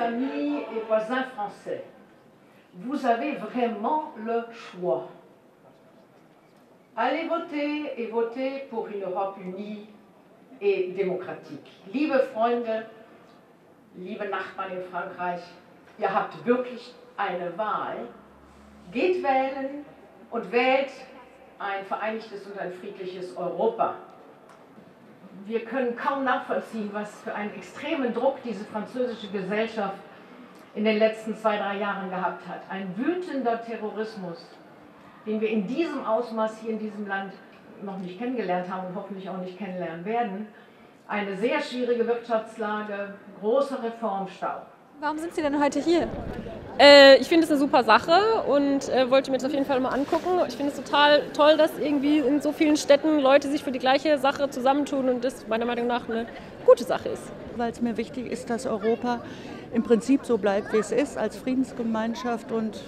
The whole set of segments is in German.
Amis et voisins français, vous avez vraiment le choix. Allez voter et votez pour une Europe unie et démocratique. Liebe Freunde, liebe Nachbarn in Frankreich, ihr habt wirklich eine Wahl. Geht wählen und wählt ein vereinigtes und ein friedliches Europa. Wir können kaum nachvollziehen, was für einen extremen Druck diese französische Gesellschaft in den letzten 2-3 Jahren gehabt hat. Ein wütender Terrorismus, den wir in diesem Ausmaß hier in diesem Land noch nicht kennengelernt haben und hoffentlich auch nicht kennenlernen werden. Eine sehr schwierige Wirtschaftslage, großer Reformstau. Warum sind Sie denn heute hier? Ich finde es eine super Sache und wollte mir das auf jeden Fall mal angucken. Ich finde es total toll, dass irgendwie in so vielen Städten Leute sich für die gleiche Sache zusammentun und das meiner Meinung nach eine gute Sache ist. Weil es mir wichtig ist, dass Europa im Prinzip so bleibt, wie es ist, als Friedensgemeinschaft. Und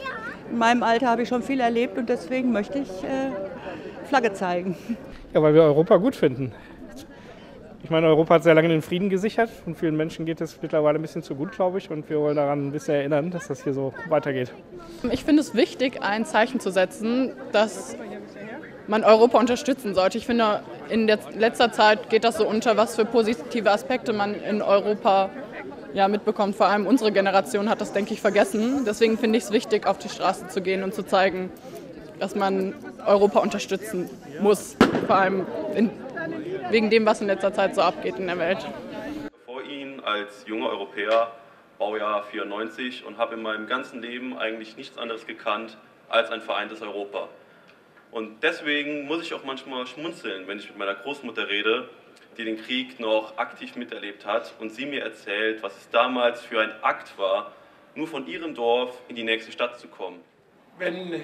in meinem Alter habe ich schon viel erlebt und deswegen möchte ich Flagge zeigen. Ja, weil wir Europa gut finden. Ich meine, Europa hat sehr lange den Frieden gesichert und vielen Menschen geht es mittlerweile ein bisschen zu gut, glaube ich. Und wir wollen daran ein bisschen erinnern, dass das hier so weitergeht. Ich finde es wichtig, ein Zeichen zu setzen, dass man Europa unterstützen sollte. Ich finde, in letzter Zeit geht das so unter, was für positive Aspekte man in Europa mitbekommt. Vor allem unsere Generation hat das, denke ich, vergessen. Deswegen finde ich es wichtig, auf die Straße zu gehen und zu zeigen, dass man Europa unterstützen muss. Vor allem wegen dem, was in letzter Zeit so abgeht in der Welt. Vor Ihnen als junger Europäer, Baujahr 94, und habe in meinem ganzen Leben eigentlich nichts anderes gekannt als ein vereintes Europa. Und deswegen muss ich auch manchmal schmunzeln, wenn ich mit meiner Großmutter rede, die den Krieg noch aktiv miterlebt hat und sie mir erzählt, was es damals für ein Akt war, nur von ihrem Dorf in die nächste Stadt zu kommen. Wenn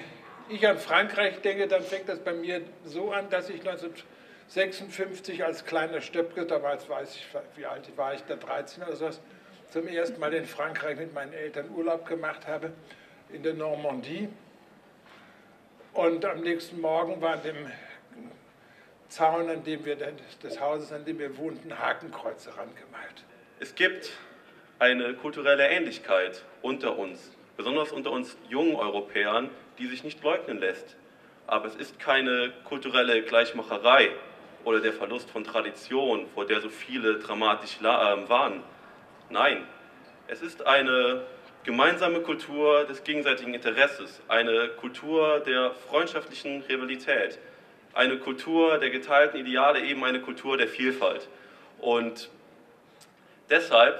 ich an Frankreich denke, dann fängt das bei mir so an, dass ich 1956 als kleiner Stöpke, damals weiß ich, wie alt war ich, da 13 oder so, zum ersten Mal in Frankreich mit meinen Eltern Urlaub gemacht habe, in der Normandie. Und am nächsten Morgen war an dem Zaun, des Hauses, an dem wir wohnten, Hakenkreuze rangemalt. Es gibt eine kulturelle Ähnlichkeit unter uns, besonders unter uns jungen Europäern, die sich nicht leugnen lässt. Aber es ist keine kulturelle Gleichmacherei oder der Verlust von Tradition, vor der so viele dramatisch warnen. Nein, es ist eine gemeinsame Kultur des gegenseitigen Interesses, eine Kultur der freundschaftlichen Rivalität, eine Kultur der geteilten Ideale, eben eine Kultur der Vielfalt. Und deshalb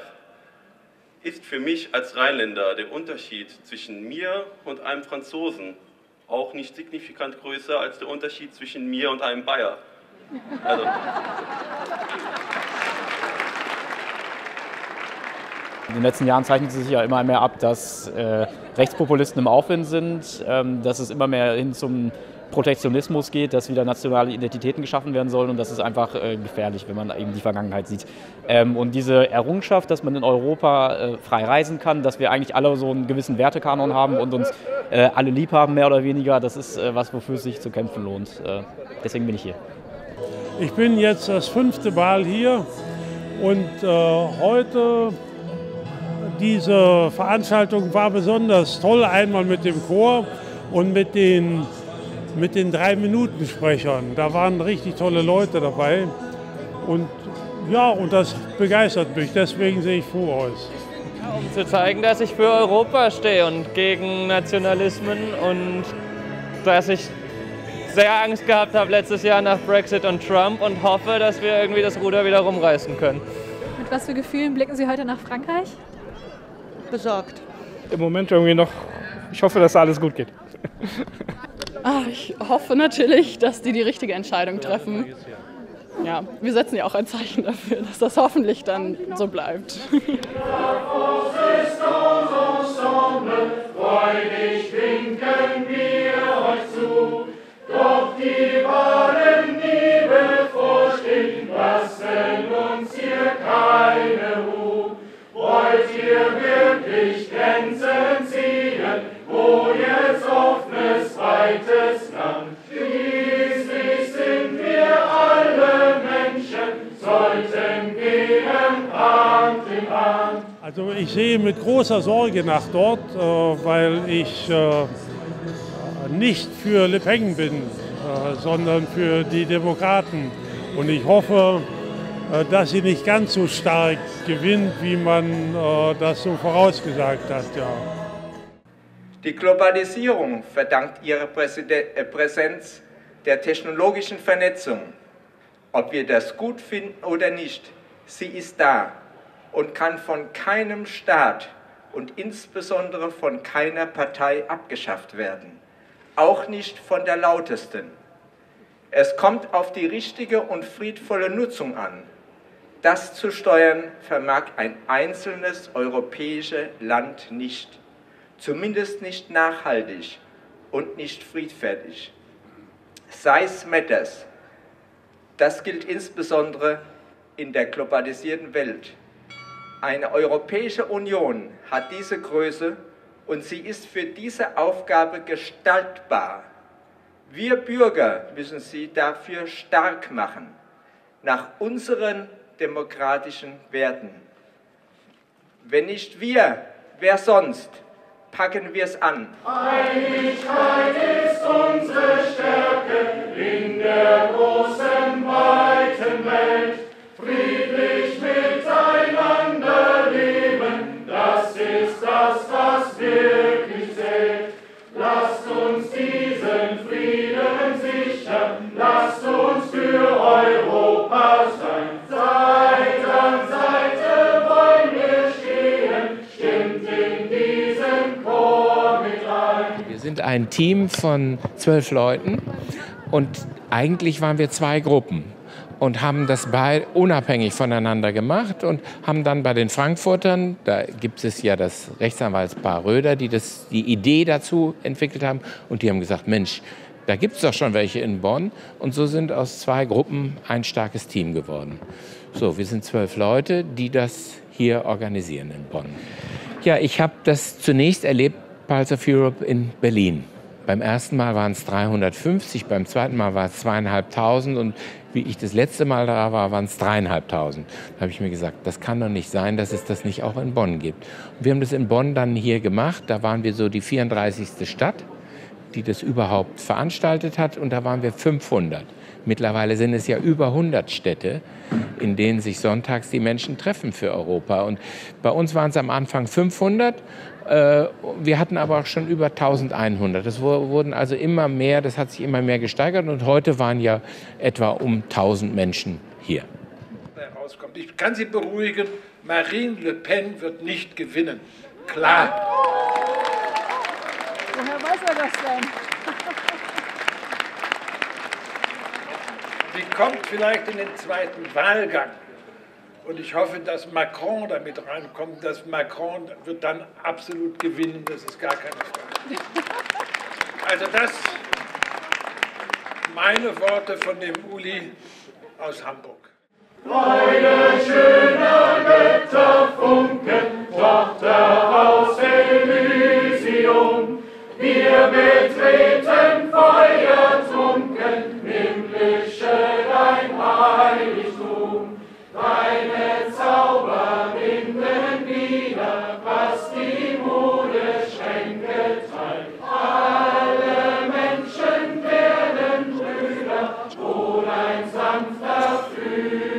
ist für mich als Rheinländer der Unterschied zwischen mir und einem Franzosen auch nicht signifikant größer als der Unterschied zwischen mir und einem Bayer. Also. In den letzten Jahren zeichnet sich ja immer mehr ab, dass Rechtspopulisten im Aufwind sind, dass es immer mehr hin zum Protektionismus geht, dass wieder nationale Identitäten geschaffen werden sollen und das ist einfach gefährlich, wenn man eben die Vergangenheit sieht. Und diese Errungenschaft, dass man in Europa frei reisen kann, dass wir eigentlich alle so einen gewissen Wertekanon haben und uns alle lieb haben, mehr oder weniger, das ist was, wofür es sich zu kämpfen lohnt. Deswegen bin ich hier. Ich bin jetzt das 5. Mal hier und heute diese Veranstaltung war besonders toll, einmal mit dem Chor und mit den 3-Minuten-Sprechern. Da waren richtig tolle Leute dabei und ja, und das begeistert mich, deswegen sehe ich froh aus. Um zu zeigen, dass ich für Europa stehe und gegen Nationalismen und dass ich sehr Angst gehabt habe letztes Jahr nach Brexit und Trump und hoffe, dass wir irgendwie das Ruder wieder rumreißen können. Mit was für Gefühlen blicken Sie heute nach Frankreich? Besorgt. Im Moment irgendwie noch, ich hoffe, dass alles gut geht. Ich hoffe natürlich, dass die richtige Entscheidung treffen. ja, wir setzen ja auch ein Zeichen dafür, dass das hoffentlich dann so bleibt. Freudig winken wir euch zu, doch die wahren Liebe vorstehen, lassen uns hier keine Ruhe. Wollt ihr wirklich Grenzen ziehen, wo jetzt offenes, weites Land? Schließlich sind wir alle Menschen, sollten gehen Hand in Hand. Also ich sehe mit großer Sorge nach dort, weil ich nicht für Le Pen bin, sondern für die Demokraten. Und ich hoffe, dass sie nicht ganz so stark gewinnt, wie man das so vorausgesagt hat. Ja. Die Globalisierung verdankt ihre Präsenz der technologischen Vernetzung. Ob wir das gut finden oder nicht, sie ist da und kann von keinem Staat und insbesondere von keiner Partei abgeschafft werden, auch nicht von der lautesten. Es kommt auf die richtige und friedvolle Nutzung an. Das zu steuern vermag ein einzelnes europäisches Land nicht, zumindest nicht nachhaltig und nicht friedfertig. Size matters. Das gilt insbesondere in der globalisierten Welt. Eine Europäische Union hat diese Größe und sie ist für diese Aufgabe gestaltbar. Wir Bürger müssen sie dafür stark machen, nach unseren demokratischen Werten. Wenn nicht wir, wer sonst? Packen wir es an. Einigkeit ist unsere Stärke in der großen, weiten Welt. Friedlich miteinander leben, das ist das, was wirklich zählt. Lasst uns diesen Frieden sichern, lasst uns für Europa sein. Seite an Seite wollen wir stehen, stimmt in diesen Chor mit ein. Wir sind ein Team von 12 Leuten und eigentlich waren wir 2 Gruppen. Und haben das unabhängig voneinander gemacht und haben dann bei den Frankfurtern, da gibt es ja das Rechtsanwaltspaar Röder, die die Idee dazu entwickelt haben. Und die haben gesagt, Mensch, da gibt es doch schon welche in Bonn. Und so sind aus 2 Gruppen ein starkes Team geworden. So, wir sind 12 Leute, die das hier organisieren in Bonn. Ja, ich habe das zunächst erlebt, Pulse of Europe in Berlin. Beim ersten Mal waren es 350, beim zweiten Mal war es 2500 und wie ich das letzte Mal da war, waren es 3500. Da habe ich mir gesagt, das kann doch nicht sein, dass es das nicht auch in Bonn gibt. Und wir haben das in Bonn dann hier gemacht, da waren wir so die 34. Stadt, die das überhaupt veranstaltet hat und da waren wir 500. Mittlerweile sind es ja über 100 Städte, in denen sich sonntags die Menschen treffen für Europa. Und bei uns waren es am Anfang 500. Wir hatten aber auch schon über 1100. Das wurden also immer mehr, das hat sich immer mehr gesteigert. Und heute waren ja etwa um 1000 Menschen hier. Ich kann Sie beruhigen, Marine Le Pen wird nicht gewinnen. Klar. Woher weiß er das denn? Sie kommt vielleicht in den zweiten Wahlgang. Und ich hoffe, dass Macron damit reinkommt. Dass Macron wird dann absolut gewinnen, das ist gar keine Frage. Also das meine Worte von dem Uli aus Hamburg. Freude schöner Götterfunken, Tochter aus Elysium. Wir betreten feuertrunken, himmlische dein Heiligtum. Deine Zauber binden wieder, was die Modeschränke teilt. Alle Menschen werden Brüder, wohl ein sanfter Flügel.